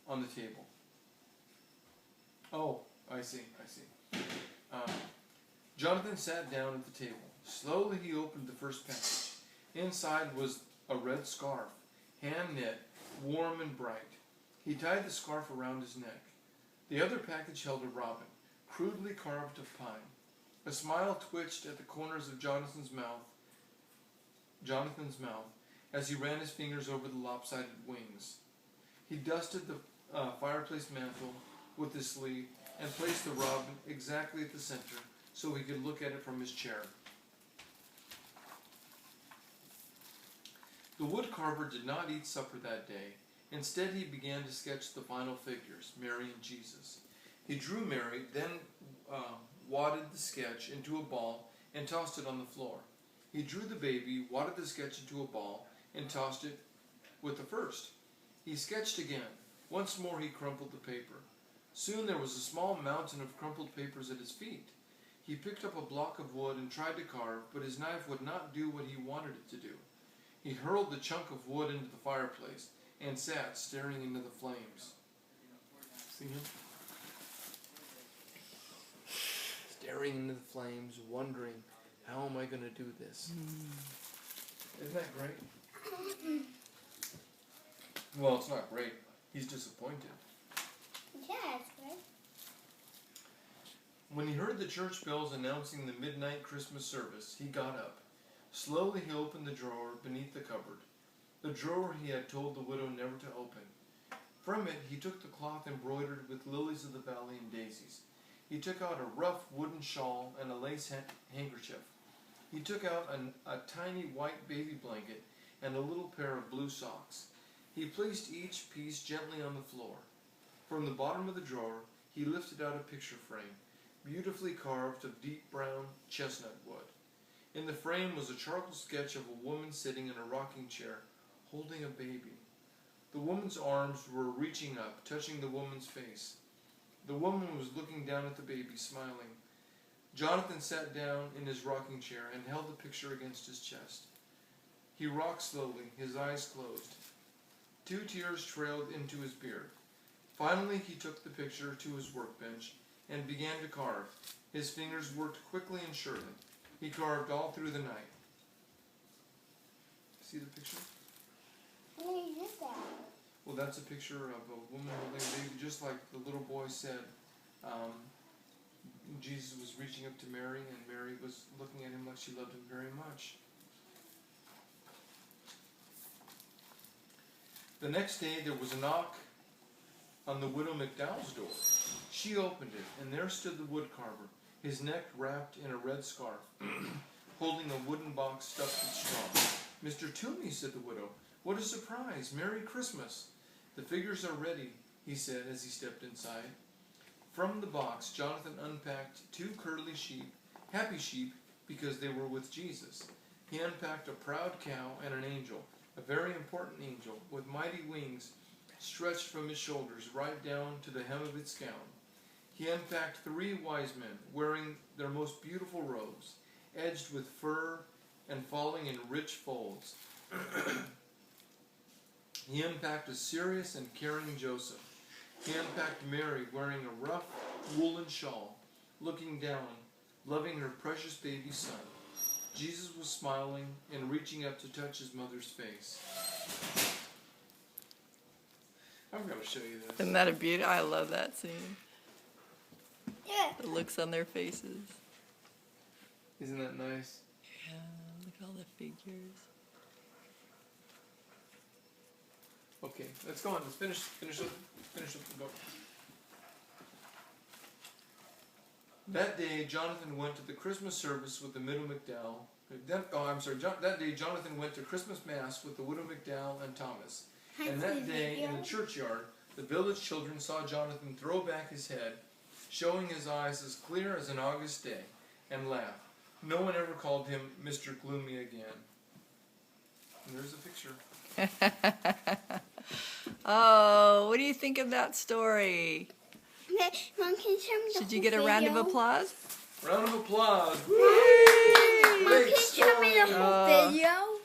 on the table. Oh, I see. Jonathan sat down at the table. Slowly he opened the first package. Inside was a red scarf, hand-knit, warm and bright. He tied the scarf around his neck. The other package held a robin, crudely carved of pine. A smile twitched at the corners of Jonathan's mouth as he ran his fingers over the lopsided wings. He dusted the fireplace mantle with his sleeve and placed the robin exactly at the center so he could look at it from his chair. The woodcarver did not eat supper that day. Instead, he began to sketch the final figures, Mary and Jesus. He drew Mary, then wadded the sketch into a ball and tossed it on the floor. He drew the baby, wadded the sketch into a ball, and tossed it with the first. He sketched again. Once more he crumpled the paper. Soon there was a small mountain of crumpled papers at his feet. He picked up a block of wood and tried to carve, but his knife would not do what he wanted it to do. He hurled the chunk of wood into the fireplace and sat staring into the flames. See him? Staring into the flames, wondering, how am I going to do this? Isn't that great? Well, it's not great. He's disappointed. Yeah, it's great. When he heard the church bells announcing the midnight Christmas service, he got up. Slowly he opened the drawer beneath the cupboard, the drawer he had told the widow never to open. From it he took the cloth embroidered with lilies of the valley and daisies. He took out a rough wooden shawl and a lace handkerchief. He took out a tiny white baby blanket and a little pair of blue socks. He placed each piece gently on the floor. From the bottom of the drawer he lifted out a picture frame, beautifully carved of deep brown chestnut wood. In the frame was a charcoal sketch of a woman sitting in a rocking chair, holding a baby. The woman's arms were reaching up, touching the woman's face. The woman was looking down at the baby, smiling. Jonathan sat down in his rocking chair and held the picture against his chest. He rocked slowly, his eyes closed. 2 tears trailed into his beard. Finally he took the picture to his workbench and began to carve. His fingers worked quickly and surely. He carved all through the night. See the picture? What is that? Well, that's a picture of a woman holding a baby, just like the little boy said. Jesus was reaching up to Mary, and Mary was looking at him like she loved him very much. The next day, there was a knock on the widow McDowell's door. She opened it, and there stood the woodcarver, his neck wrapped in a red scarf, holding a wooden box stuffed with straw. "Mr. Toomey," said the widow, "what a surprise! Merry Christmas!" "The figures are ready," he said as he stepped inside. From the box, Jonathan unpacked 2 curly sheep, happy sheep because they were with Jesus. He unpacked a proud cow and an angel, a very important angel, with mighty wings stretched from his shoulders right down to the hem of its gown. He unpacked 3 wise men wearing their most beautiful robes, edged with fur and falling in rich folds. He unpacked a serious and caring Joseph. He unpacked Mary wearing a rough woolen shawl, looking down, loving her precious baby son. Jesus was smiling and reaching up to touch his mother's face. I'm going to show you this. Isn't that a beauty? I love that scene. Yeah. The looks on their faces. Isn't that nice? Yeah, look at all the figures. Okay, let's go on. Let's finish up the book. That day, Jonathan went to the Christmas service with the widow McDowell. That day, Jonathan went to Christmas Mass with the widow McDowell and Thomas. And that day, in the churchyard, the village children saw Jonathan throw back his head, showing his eyes as clear as an August day, and laugh. No one ever called him Mr. Gloomy again. And there's a picture. Oh, what do you think of that story? Mom, can you show me the Should you get a round of applause? Round of applause. Mom, can you show me the whole video?